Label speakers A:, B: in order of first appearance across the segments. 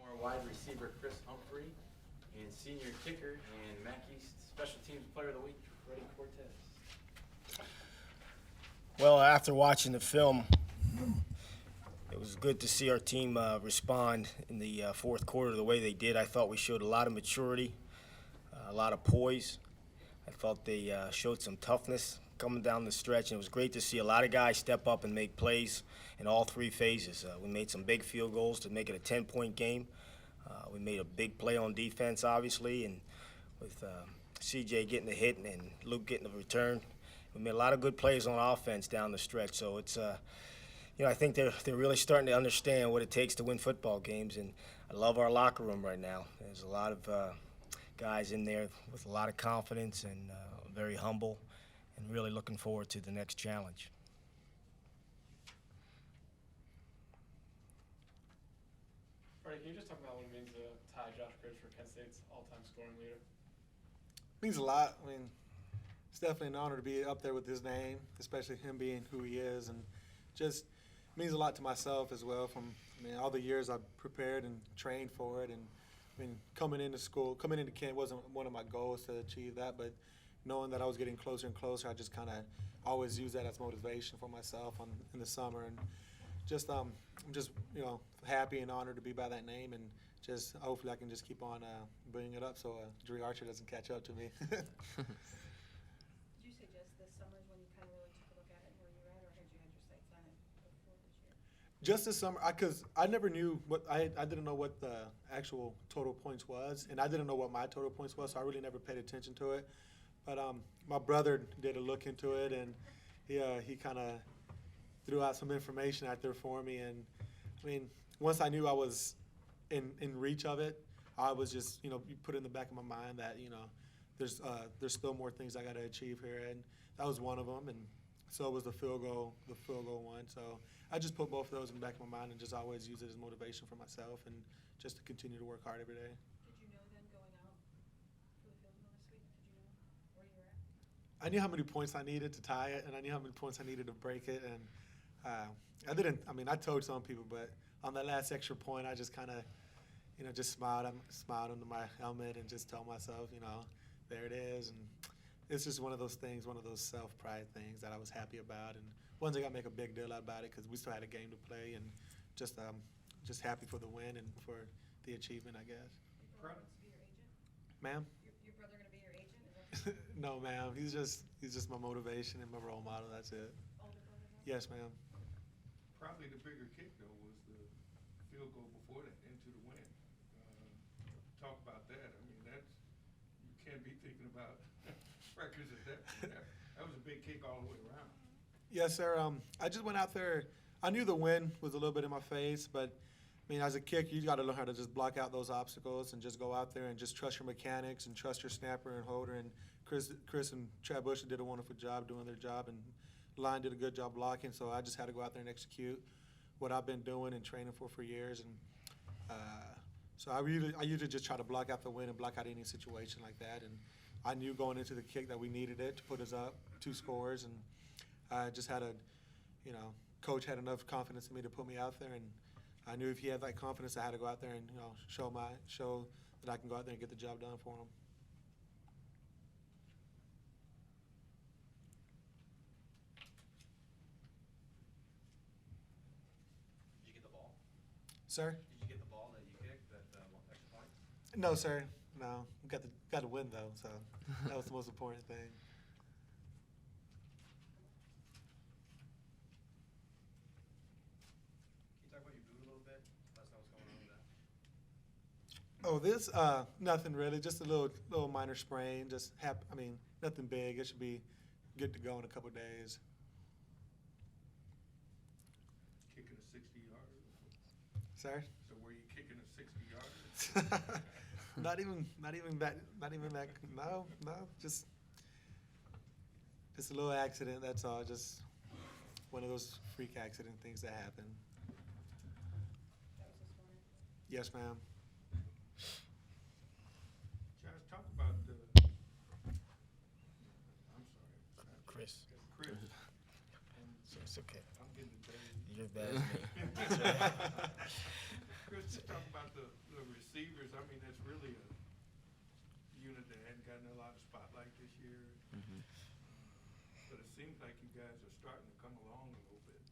A: sophomore wide receiver Chris Humphrey, and senior kicker and Mackey's Special Teams Player of the Week, Freddie Cortez.
B: Well, after watching the film, it was good to see our team respond in the fourth quarter the way they did. I thought we showed a lot of maturity, a lot of poise. I felt they showed some toughness coming down the stretch, and it was great to see a lot of guys step up and make plays in all three phases. We made some big field goals to make it a 10-point game. We made a big play on defense, obviously, and with CJ getting the hit and Luke getting the return. We made a lot of good plays on offense down the stretch, so it's I think they're really starting to understand what it takes to win football games, and I love our locker room right now. There's a lot of guys in there with a lot of confidence and very humble, and really looking forward to the next challenge.
C: Freddie, can you just talk about what it means to tie Josh Cribbs for Kent State's all-time scoring leader?
D: Means a lot. I mean, it's definitely an honor to be up there with his name, especially him being who he is, and just means a lot to myself as well. All the years I've prepared and trained for it, and coming into Kent wasn't one of my goals to achieve that, but knowing that I was getting closer and closer, I just kind of always use that as motivation for myself in the summer, and just I'm just happy and honored to be by that name, and just hopefully I can just keep on bringing it up so Dre Archer doesn't catch up to me.
E: Did you say just this summer is when you kind of really took a look at it and where you were at, or had you had your sights on it before this year?
D: Just this summer, because I never knew I didn't know what the actual total points was, and I didn't know what my total points was, so I really never paid attention to it. But my brother did a look into it, and he kind of threw out some information out there for me. And once I knew I was in reach of it, I was just you put it in the back of my mind that there's still more things I got to achieve here, and that was one of them. And so was the field goal one. So I just put both of those in the back of my mind and just always use it as motivation for myself and just to continue to work hard every day.
E: Did you know then going out for the field goal this week? Did you know where you were at?
D: I knew how many points I needed to tie it, and I knew how many points I needed to break it. And I didn't. I told some people, but on that last extra point, I just kind of, just smiled into my helmet and just told myself, there it is. And it's just one of those things, one of those self-pride things that I was happy about. And once I got to make a big deal about it because we still had a game to play, and just happy for the win and for the achievement, I guess.
E: Your brother wants to be your agent?
D: Ma'am?
E: Your brother going to be your agent? Is that
D: No, ma'am. He's just my motivation and my role model. That's it.
E: older brother now?
D: Yes, ma'am.
F: Probably the bigger kick, though, was the field goal before that into the win. Talk about that. You can't be thinking about records at that point. That was a big kick all the way around.
D: Yes, sir. I just went out there. I knew the win was a little bit in my face, but as a kicker, you got to learn how to just block out those obstacles and just go out there and just trust your mechanics and trust your snapper and holder. And Chris and Chad Bush did a wonderful job doing their job, and Line did a good job blocking. So I just had to go out there and execute what I've been doing and training for years. And so I usually just try to block out the win and block out any situation like that. And I knew going into the kick that we needed it to put us up 2 scores, and I just had coach had enough confidence in me to put me out there, and I knew if he had that confidence, I had to go out there and show that I can go out there and get the job done for him.
A: Did you get the ball?
D: Sir?
A: Did you get the ball that you kicked, that extra point?
D: No, sir. No, we got to win though, so that was the most important thing.
A: Can you talk about your boot a little bit? Let us know what's going on with that.
D: Oh, this nothing really, just a little minor sprain. Just nothing big. It should be good to go in a couple days.
F: Kicking a 60-yarder.
D: Sir?
F: So were you kicking a 60-yarder?
D: Not even that. No. Just a little accident. That's all. Just one of those freak accident things that happen.
E: That was this morning.
D: Yes, ma'am.
F: Josh, talk about the. I'm sorry.
B: Chris.
F: Chris.
B: It's okay.
F: I'm getting the day.
B: You're bad.
F: Chris, just talk about the but it seems like you guys are starting to come along a little bit,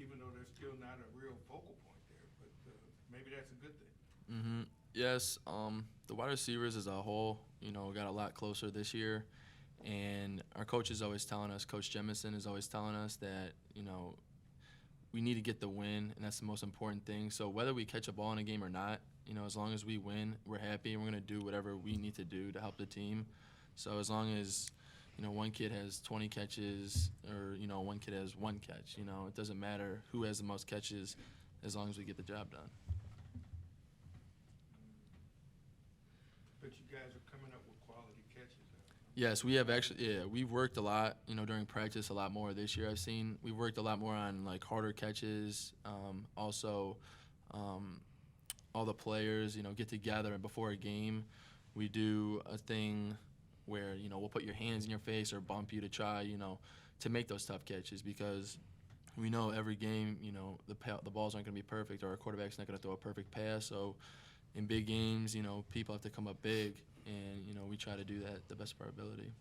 F: even though there's still not a real focal point there, but maybe that's a good thing.
G: Yes, the wide receivers as a whole, got a lot closer this year. And our coach is always telling us, Coach Jemison is always telling us that, we need to get the win, and that's the most important thing. So whether we catch a ball in a game or not, as long as we win, we're happy, and we're going to do whatever we need to do to help the team. So as long as, one kid has 20 catches or, one kid has one catch, it doesn't matter who has the most catches as long as we get the job done.
F: But you guys are coming up with quality catches.
G: Yes, we have actually, we've worked a lot, during practice a lot more this year I've seen. We've worked a lot more on, like, harder catches. Also, all the players, get together, and before a game, we do a thing where, we'll put your hands in your face or bump you to try, to make those tough catches, because we know every game, the balls aren't going to be perfect, or our quarterback's not going to throw a perfect pass. So in big games, people have to come up big, and, we try to do that the best of our ability.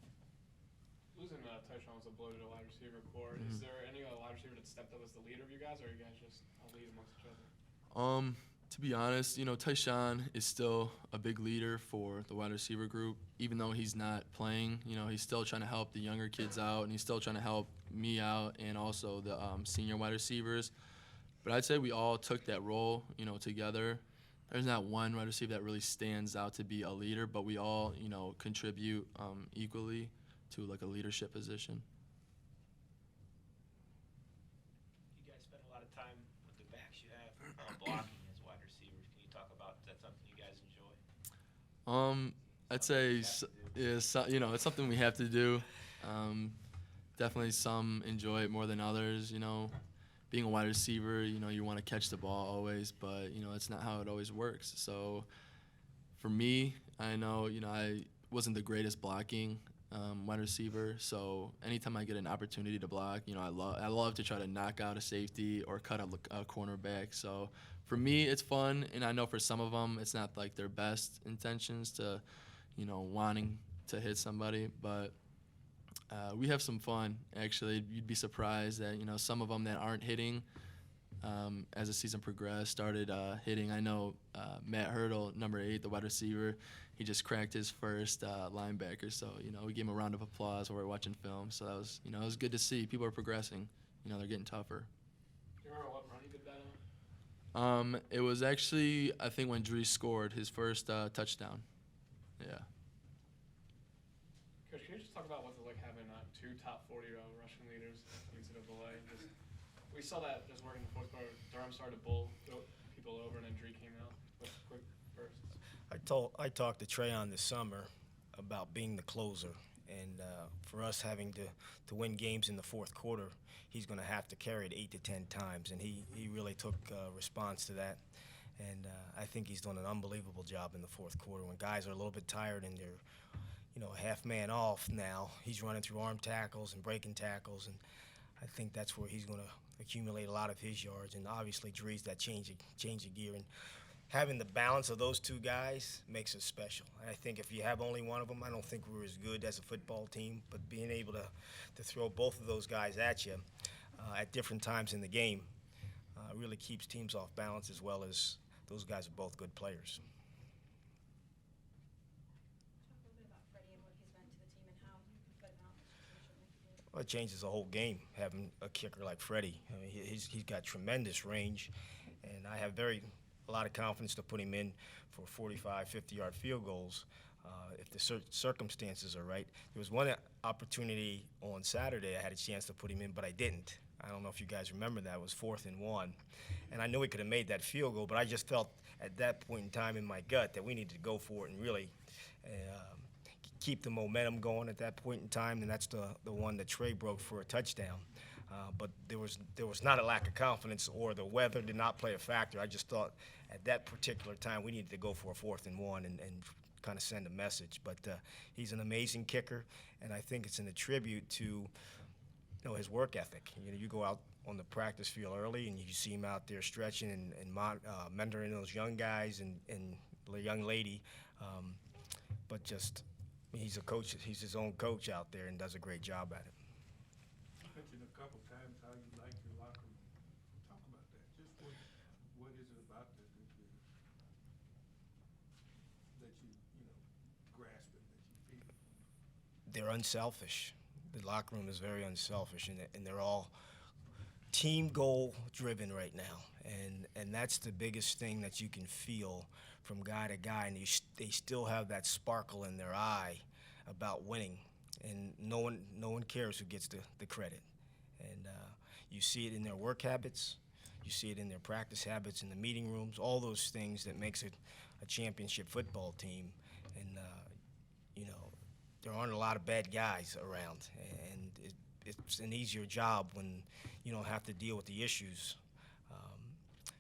C: Losing Tyshawn was a blow to the wide receiver core. Is there any wide receiver that stepped up as the leader of you guys, or are you guys just a lead amongst each other?
G: To be honest, Tyshawn is still a big leader for the wide receiver group. Even though he's not playing, he's still trying to help the younger kids out, and he's still trying to help me out and also the senior wide receivers. But I'd say we all took that role, together. There's not one wide receiver that really stands out to be a leader, but we all, contribute equally to, like, a leadership position.
H: You guys spend a lot of time with the backs you have blocking as wide receivers. Can you talk about, is that something you guys enjoy?
G: I'd say, it's something we have to do. Definitely some enjoy it more than others, Being a wide receiver, you want to catch the ball always, but, that's not how it always works. So for me, I know, I wasn't the greatest blocking wide receiver. So anytime I get an opportunity to block, I love to try to knock out a safety or cut a cornerback. So for me, it's fun, and I know for some of them, it's not like their best intentions to, wanting to hit somebody, but we have some fun, actually. You'd be surprised that, some of them that aren't hitting, as the season progressed, started hitting. I know Matt Hurdle, number 8, the wide receiver, he just cracked his first linebacker. So, we gave him a round of applause while we were watching film. So that was, it was good to see. People are progressing. They're getting tougher.
C: Do you remember what run you did that on?
G: It was actually, I think, when Drees scored his first touchdown. Yeah.
C: Coach, can you just talk about what's it like having two top 40 rushing leaders in NCAA? We saw that just working in the fourth quarter. Durham started to bull people over, and then Dree came out with quick bursts.
B: I talked to Trayon this summer about being the closer, and for us having to win games in the fourth quarter, he's going to have to carry it 8 to 10 times, and he really took response to that. And I think he's done an unbelievable job in the fourth quarter. When guys are a little bit tired and they're, half man off now, he's running through arm tackles and breaking tackles, and I think that's where he's going to accumulate a lot of his yards. And obviously, Drees, that change of gear. And having the balance of those two guys makes us special. And I think if you have only one of them, I don't think we're as good as a football team. But being able to throw both of those guys at you at different times in the game really keeps teams off balance, as well as those guys are both good players.
E: Talk a little bit about Freddie and what he's meant to the team and how you can put him out in a situation like you did.
B: Well, it changes the whole game, having a kicker like Freddie. I mean, he's got tremendous range, and I have a lot of confidence to put him in for 45, 50-yard field goals if the circumstances are right. There was one opportunity on Saturday I had a chance to put him in, but I didn't. I don't know if you guys remember that. It was 4th and 1. And I knew he could have made that field goal, but I just felt at that point in time in my gut that we needed to go for it and really keep the momentum going at that point in time, and that's the one that Trey broke for a touchdown. But there was not a lack of confidence, or the weather did not play a factor. I just thought at that particular time we needed to go for a 4th and 1 and kind of send a message. But he's an amazing kicker, and I think it's an tribute to his work ethic. You go out on the practice field early, and you see him out there stretching and mentoring those young guys and the young lady. But just He's a coach. He's his own coach out there and does a great job at it.
F: You mentioned a couple times how you like your locker room. Talk about that. Just what is it about that you know, grasp it, that you feel?
B: They're unselfish. The locker room is very unselfish, and they're all team goal driven right now, and that's the biggest thing that you can feel from guy to guy, and they still have that sparkle in their eye about winning, and no one cares who gets the credit, and you see it in their work habits, you see it in their practice habits in the meeting rooms, all those things that makes it a championship football team, and you know, there aren't a lot of bad guys around, and it's an easier job when you don't have to deal with the issues.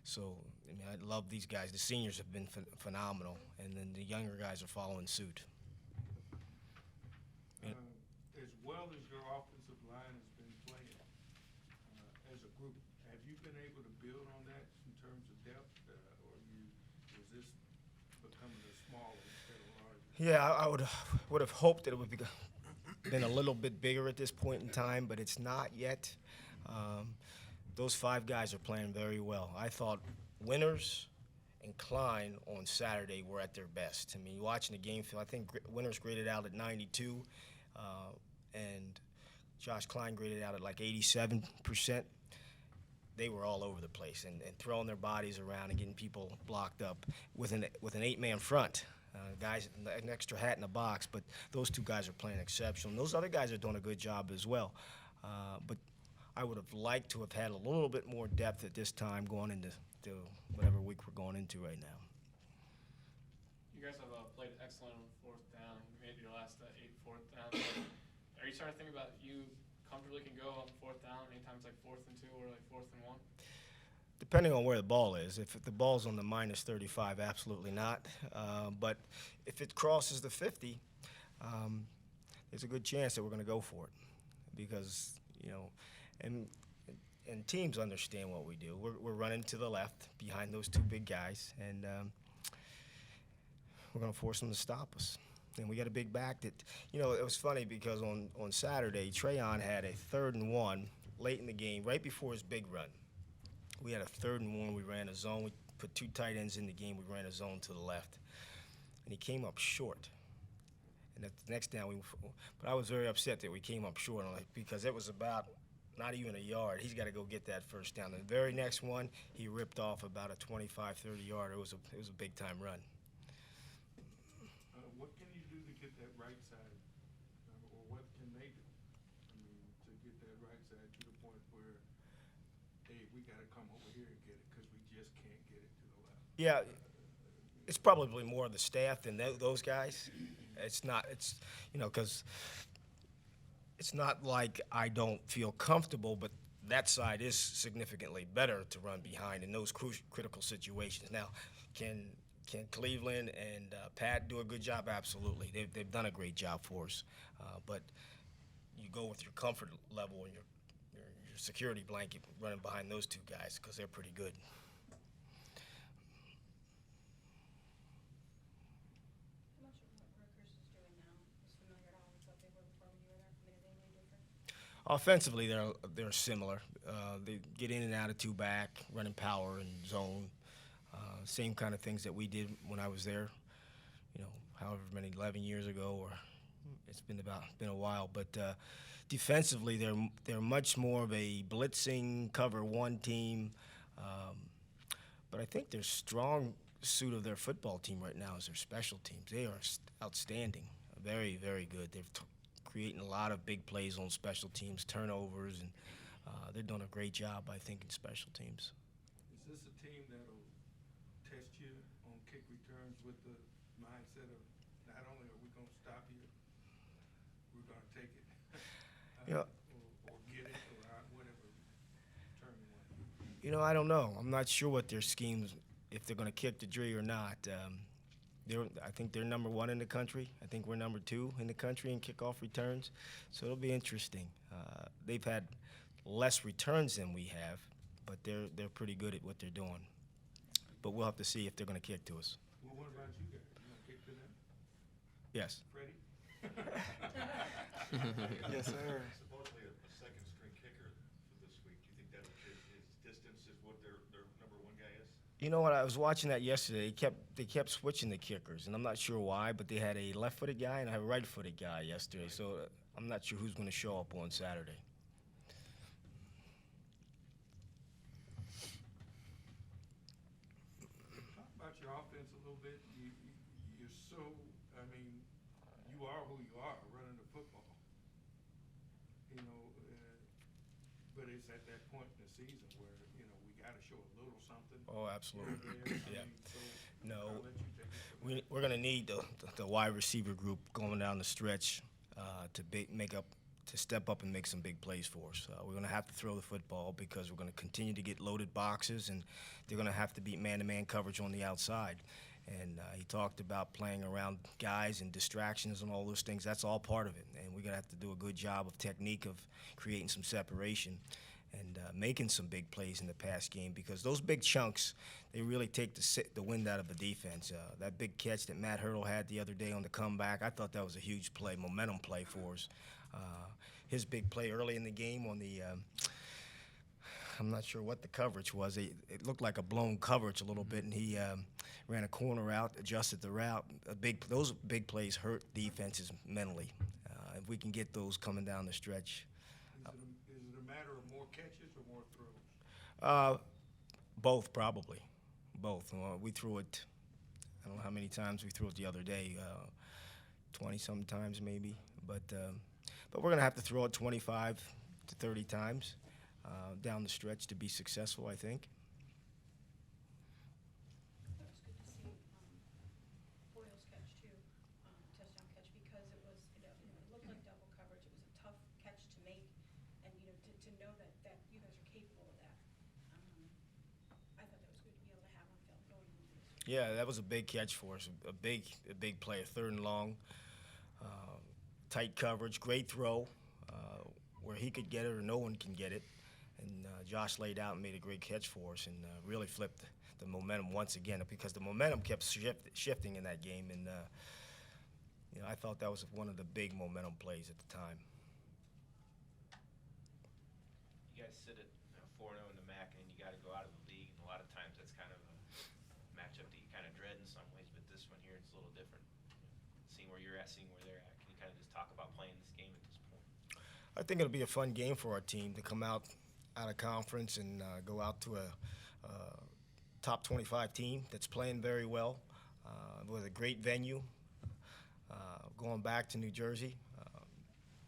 B: So, I mean, I love these guys. The seniors have been phenomenal, and then the younger guys are following suit.
F: As well as your offensive line has been playing as a group, have you been able to build on that in terms of depth, or was this becoming a smaller instead of larger?
B: Yeah, I would have hoped that it would be been a little bit bigger at this point in time, but it's not yet. Those 5 guys are playing very well. I thought Winters and Klein on Saturday were at their best. I mean, watching the game, I think Winters graded out at 92, and Josh Klein graded out at like 87%. They were all over the place and throwing their bodies around and getting people blocked up with an 8-man front. Guys, an extra hat in the box, but those 2 guys are playing exceptional. And those other guys are doing a good job as well. But I would have liked to have had a little bit more depth at this time going into whatever week we're going into right now.
C: You guys have played excellent on 4th down. You made your last 8 4th downs. Are you starting to think about you comfortably can go on 4th down anytime it's like 4th and 2 or like 4th and 1?
B: Depending on where the ball is. If the ball's on the minus 35, absolutely not. But if it crosses the 50, there's a good chance that we're going to go for it, because you know, and teams understand what we do. We're running to the left behind those 2 big guys, and we're going to force them to stop us. And we got a big back that, you know, it was funny because on Saturday, Trayon had a 3rd and 1 late in the game, right before his big run. We had a 3rd and 1. We ran a zone. We put 2 tight ends in the game. We ran a zone to the left, and he came up short. And at the next down, but I was very upset that we came up short on it, because it was about not even a yard. He's got to go get that 1st down. The very next one, he ripped off about a 25, 30-yarder. It was a big-time run.
F: What can you do to get that right side, or what can they do? I mean, to get that right side to the point where, hey, we got to come over here and get it because we just can't get it to the left.
B: Yeah, it's probably more of the staff than those guys. It's not, you know, because it's not like I don't feel comfortable, but that side is significantly better to run behind in those critical situations. Now, can Cleveland and Pat do a good job? Absolutely. They've done a great job for us. But you go with your comfort level and your security blanket running behind those 2 guys, because they're pretty good.
E: How much of what Rutgers is doing now is familiar at all with what they were before when you were there? I mean, are they any different?
B: Offensively, they're similar. They get in and out of 2-back, running power and zone. Same kind of things that we did when I was there, you know, however many 11 years ago, or it's been a while. But defensively, they're much more of a blitzing cover 1 team. But I think their strong suit of their football team right now is their special teams. They are outstanding, very, very good. They're creating a lot of big plays on special teams, turnovers, and they're doing a great job, I think, in special teams.
F: Is this a team that'll test you on kick returns with the mindset of not only are we going to stop you, we're going to take it,
B: Yeah.
F: or get it, or whatever term you want to use?
B: You know, I don't know. I'm not sure what their schemes, if they're going to kick the Dree or not. I think they're number 1 in the country. I think we're number 2 in the country in kickoff returns. So it'll be interesting. They've had less returns than we have, but they're pretty good at what they're doing. But we'll have to see if they're going to kick to us.
F: Well, what about you guys? You going to kick to them?
B: Yes.
F: Freddie?
D: Yes, sir.
I: Supposedly a second string kicker for this week. Do you think that his distance is what their number one guy is?
B: You know what? I was watching that yesterday. They kept switching the kickers, and I'm not sure why, but they had a left-footed guy and a right-footed guy yesterday. So I'm not sure who's going to show up on Saturday.
F: Talk about your offense a little bit. You're so, I mean, you are who you are, running the football. You know, but it's at that point in the season where, you know, we gotta show a little something.
B: Oh, absolutely.
F: There. I
B: Yeah.
F: mean, so
B: No,
F: I'll let you take it from there.
B: we're going to need the wide receiver group going down the stretch to step up and make some big plays for us. We're going to have to throw the football because we're going to continue to get loaded boxes, and they're going to have to beat man-to-man coverage on the outside. And he talked about playing around guys and distractions and all those things. That's all part of it. And we're going to have to do a good job of technique of creating some separation and making some big plays in the pass game, because those big chunks, they really take the wind out of the defense. That big catch that Matt Hurdle had the other day on the comeback, I thought that was a huge play, momentum play for us. His big play early in the game on the I'm not sure what the coverage was. It looked like a blown coverage a little bit, and he ran a corner route, adjusted the route. Those big plays hurt defenses mentally. If we can get those coming down the stretch.
F: Is it a matter of more catches or more throws?
B: Both, probably. Both. We threw it, I don't know how many times we threw it the other day, 20-some times maybe. But we're going to have to throw it 25 to 30 times down the stretch to be successful, I think.
E: I thought it was good to see Boyle's catch too, touchdown catch, because it was, it looked like double coverage. It was a tough catch to make, and to know that you guys are capable of that. I thought that was good to be able to have on film going into this.
B: Yeah, that was a big catch for us, a big play, a 3rd and long, tight coverage, great throw, where he could get it or no one can get it. And Josh laid out and made a great catch for us and really flipped the momentum once again, because the momentum kept shifting in that game. And, I thought that was one of the big momentum plays at the time.
H: You guys sit at 4-0 in the MAC, and you got to go out of the league. And a lot of times that's kind of a matchup that you kind of dread in some ways, but this one here, it's a little different. Seeing where you're at, seeing where they're at. Can you kind of just talk about playing this game at this point?
B: I think it'll be a fun game for our team to come out of conference and go out to a top 25 team that's playing very well with a great venue. Going back to New Jersey,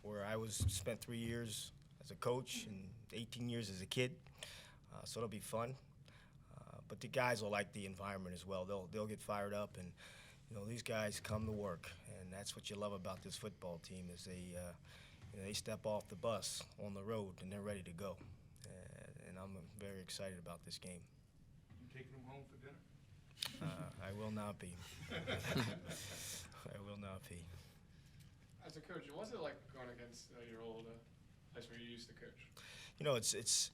B: where I spent 3 years as a coach and 18 years as a kid, so it'll be fun. But the guys will like the environment as well. They'll get fired up, and these guys come to work, and that's what you love about this football team is they step off the bus on the road and they're ready to go. And I'm very excited about this game.
F: You taking them home for dinner?
B: I will not be. I will not be.
C: As a coach, what's it like going against your old place where you used to coach?
B: It's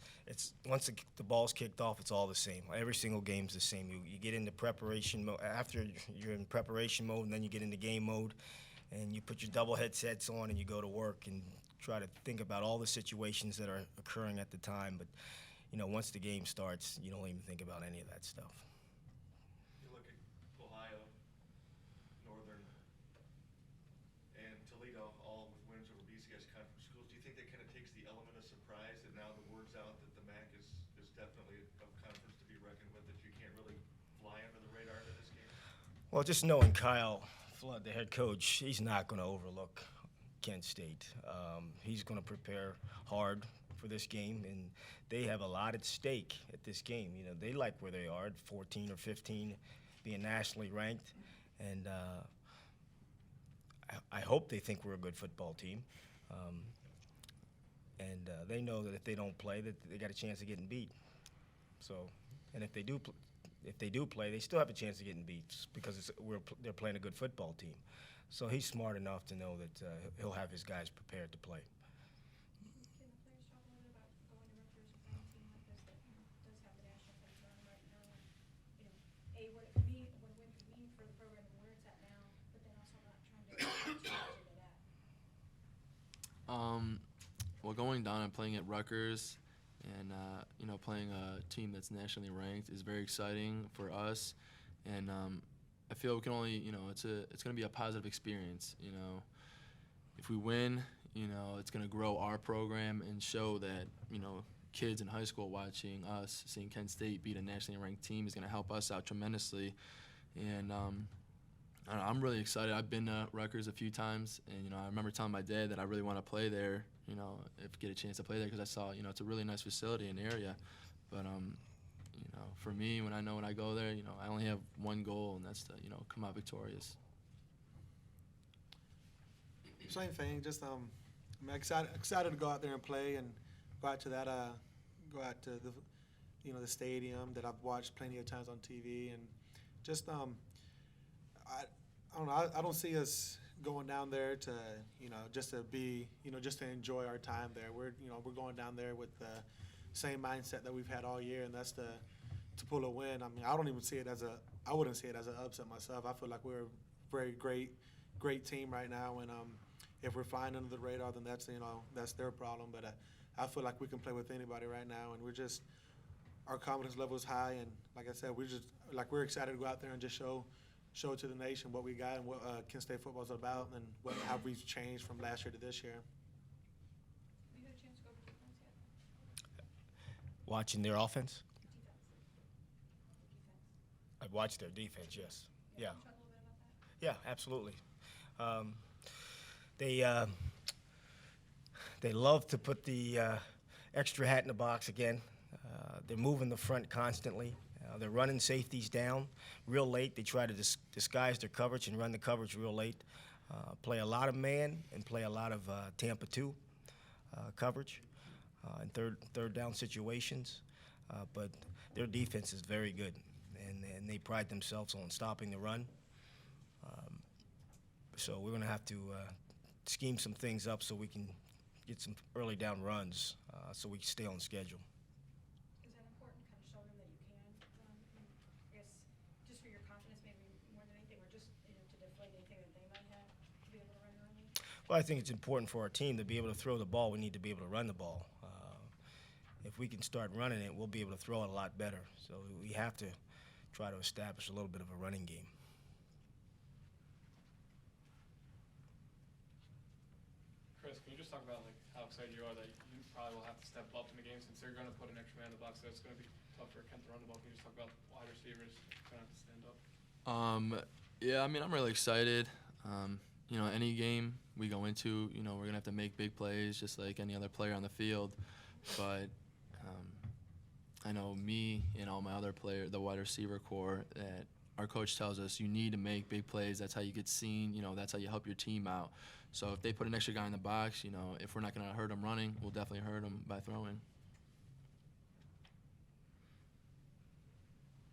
B: once the ball's kicked off, it's all the same. Every single game's the same. You get into preparation mode. After you're in preparation mode, and then you get into game mode, and you put your double headsets on and you go to work and try to think about all the situations that are occurring at the time. But once the game starts, you don't even think about any of that stuff.
I: You look at Ohio, Northern, and Toledo, all with wins over BCS conference schools. Do you think that kind of takes the element of surprise, and now the word's out that the MAC is definitely a conference to be reckoned with, that you can't really fly under the radar in this game?
B: Well, just knowing Kyle Flood, the head coach, he's not going to overlook Kent State. He's going to prepare hard for this game, and they have a lot at stake at this game. They like where they are at 14 or 15, being nationally ranked, and I hope they think we're a good football team. And they know that if they don't play, that they got a chance of getting beat. So, and if they do play, they still have a chance of getting beat because they're playing a good football team. So he's smart enough to know that he'll have his guys prepared to play.
E: Can the players talk a little bit about going to Rutgers and playing a team like this that does have the national concern right now, and what a win could mean for the program and where it's at now, but then also not trying to get too much into that?
G: going down and playing at Rutgers and, playing a team that's nationally ranked is very exciting for us. And I feel we can only, it's going to be a positive experience. If we win, it's going to grow our program and show that, kids in high school watching us, seeing Kent State beat a nationally ranked team is going to help us out tremendously. And I'm really excited. I've been to Rutgers a few times, and I remember telling my dad that I really want to play there. If get a chance to play there, because I saw it's a really nice facility and area. But for me, when I go there, I only have one goal, and that's to come out victorious.
D: Same thing. Just I'm excited to go out there and play and go out to the the stadium that I've watched plenty of times on TV, and just I don't know. I don't see us going down there to just to be just to enjoy our time there. We're going down there with the same mindset that we've had all year, and that's to pull a win. I mean, I wouldn't see it as an upset myself. I feel like we're a very great team right now, and if we're flying under the radar, then that's their problem. But I feel like we can play with anybody right now, and our confidence level is high, and like I said, we're excited to go out there and just show to the nation what we got and what Kent State football is about, and how we've changed from last year to this year.
E: Have you had a chance to go over defense yet?
B: Watching their offense,
E: Defense.
B: I've watched their defense. Yes. Yeah.
E: Can you talk a little bit about that?
B: Yeah, absolutely. They love to put the extra hat in the box again. They're moving the front constantly. They're running safeties down real late. They try to disguise their coverage and run the coverage real late. Play a lot of man and play a lot of Tampa 2 coverage in third down situations. But their defense is very good, and they pride themselves on stopping the run. So we're going to have to scheme some things up so we can get some early down runs so we can stay on schedule.
E: Is that important, kind of show them that you can run? I guess just for your confidence, maybe more than anything, or just to deflate anything that they might have to be able to run early?
B: Well, I think it's important for our team to be able to throw the ball. We need to be able to run the ball. If we can start running it, we'll be able to throw it a lot better. So we have to try to establish a little bit of a running game.
C: Chris, can you just talk about how excited you are that you probably will have to step up in the game since they're going to put an extra man in the box? So it's going to be tough for Kent to run the ball. Can you just talk about wide receivers going to have to stand up?
G: Yeah, I mean, I'm really excited. Any game we go into, we're going to have to make big plays just like any other player on the field. But I know me and all my other players, the wide receiver core, that our coach tells us you need to make big plays. That's how you get seen. That's how you help your team out. So if they put an extra guy in the box, if we're not going to hurt them running, we'll definitely hurt them by throwing.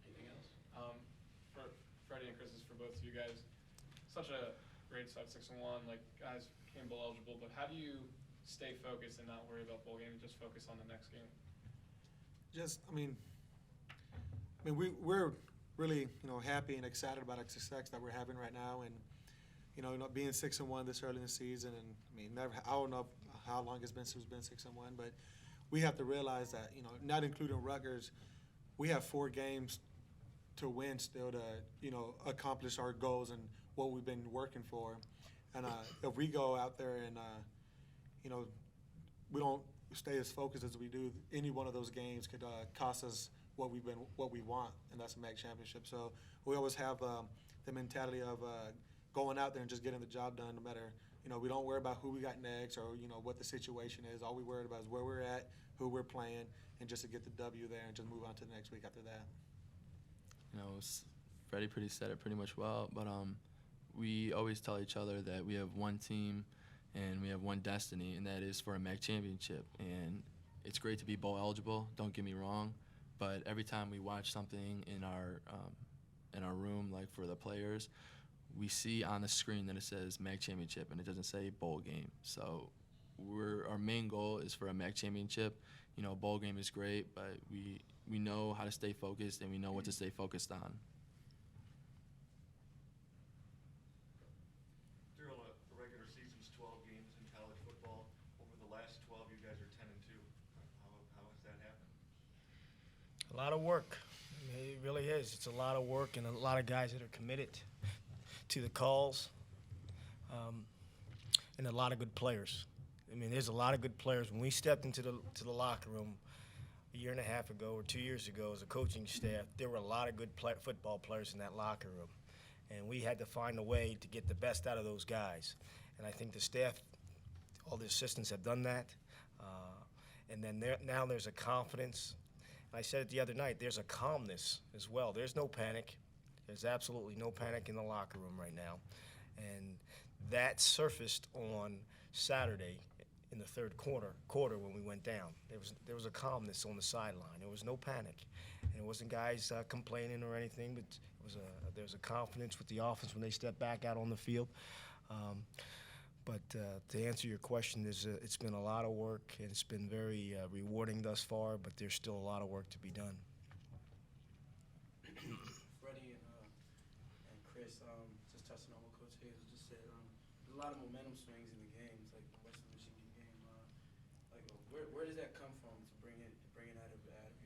C: Anything else? For Freddie and Chris, this is for both of you guys. Such a great start, 6-1. Guys became bowl eligible, but how do you stay focused and not worry about bowl game and just focus on the next game?
D: We're really happy and excited about the success that we're having right now, and being 6-1 this early in the season, and I don't know how long it's been since we've been 6-1, but we have to realize that not including Rutgers, we have 4 games to win still to accomplish our goals and what we've been working for, and if we go out there and we don't stay as focused as we do, any one of those games could cost us what we want, and that's a MAC championship. So we always have the mentality of going out there and just getting the job done, no matter we don't worry about who we got next or what the situation is. All we worry about is where we're at, who we're playing, and just to get the W there and just move on to the next week after that.
G: Freddie said it pretty much well, but we always tell each other that we have one team and we have one destiny, and that is for a MAC championship. And it's great to be bowl eligible, don't get me wrong, but every time we watch something in our room, like for the players, we see on the screen that it says MAC championship and it doesn't say bowl game. So our main goal is for a MAC championship. Bowl game is great, but we know how to stay focused and we know what to stay focused on.
I: Daryl, the regular season's 12 games in college football. Over the last 12, you guys are
B: A lot of work. I mean, it really is. It's a lot of work and a lot of guys that are committed to the calls, and a lot of good players. I mean, there's a lot of good players. When we stepped into the locker room a year and a half ago or 2 years ago as a coaching staff, there were a lot of good football players in that locker room. And we had to find a way to get the best out of those guys. And I think the staff, all the assistants have done that. And then now there's a confidence. And I said it the other night, there's a calmness as well. There's no panic. There's absolutely no panic in the locker room right now. And that surfaced on Saturday in the third quarter when we went down. There was a calmness on the sideline. There was no panic. And it wasn't guys complaining or anything, but there was a confidence with the offense when they stepped back out on the field. But to answer your question, it's been a lot of work, and it's been very rewarding thus far, but there's still a lot of work to be done.
J: Freddie and Chris, just touching on what Coach Hazel just said, there's a lot of momentum swings in the games, like the Western Michigan game. Where does that come from to bring it out of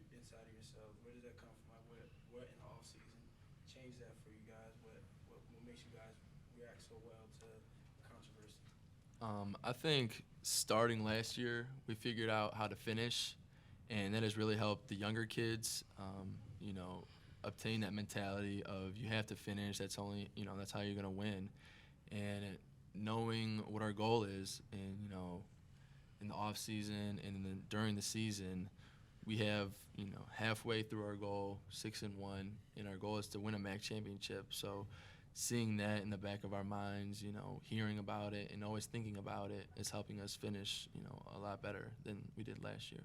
J: inside of yourselves? Where does that come from? Like, what in the off season changed that for you guys? What makes you guys react so well to controversy?
G: I think starting last year, we figured out how to finish, and that has really helped the younger kids, obtain that mentality of you have to finish. That's that's how you're going to win. And knowing what our goal is, and, in the off season and then during the season, we have, halfway through our goal, 6-1, and our goal is to win a MAC championship. So seeing that in the back of our minds, hearing about it and always thinking about it is helping us finish, a lot better than we did last year.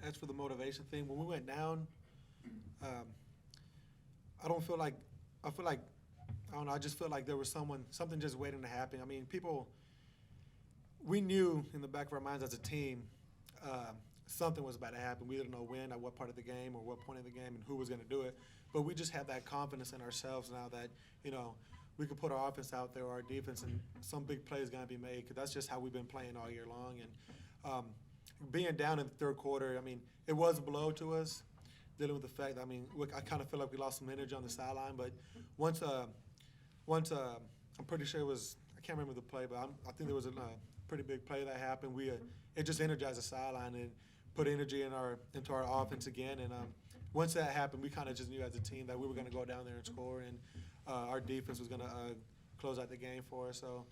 D: As for the motivation thing, when we went down, I feel like, I don't know, I just feel like there was something just waiting to happen. I mean, we knew in the back of our minds as a team, something was about to happen. We didn't know when, at what part of the game, or what point of the game, and who was going to do it. But we just have that confidence in ourselves now that, we could put our offense out there or our defense, and some big play is going to be made, because that's just how we've been playing all year long. And being down in the third quarter, I mean, it was a blow to us, dealing with the fact that, I kind of feel like we lost some energy on the sideline. But once I'm pretty sure it was, I can't remember the play, but I think there was a pretty big play that happened. It just energized the sideline and put energy into our offense again. And once that happened, we kind of just knew as a team that we were going to go down there and score, and our defense was going to close out the game for us. So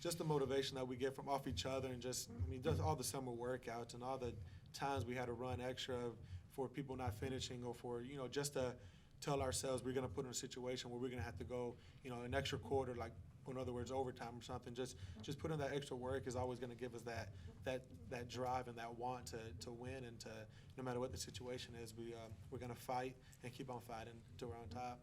D: just the motivation that we get from off each other, and just all the summer workouts and all the times we had to run extra for people not finishing, or for, just to tell ourselves we're going to put in a situation where we're going to have to go, an extra quarter, like, in other words, overtime or something. Just putting that extra work is always going to give us that drive and that want to win, and to, no matter what the situation is, we're going to fight and keep on fighting until we're on top.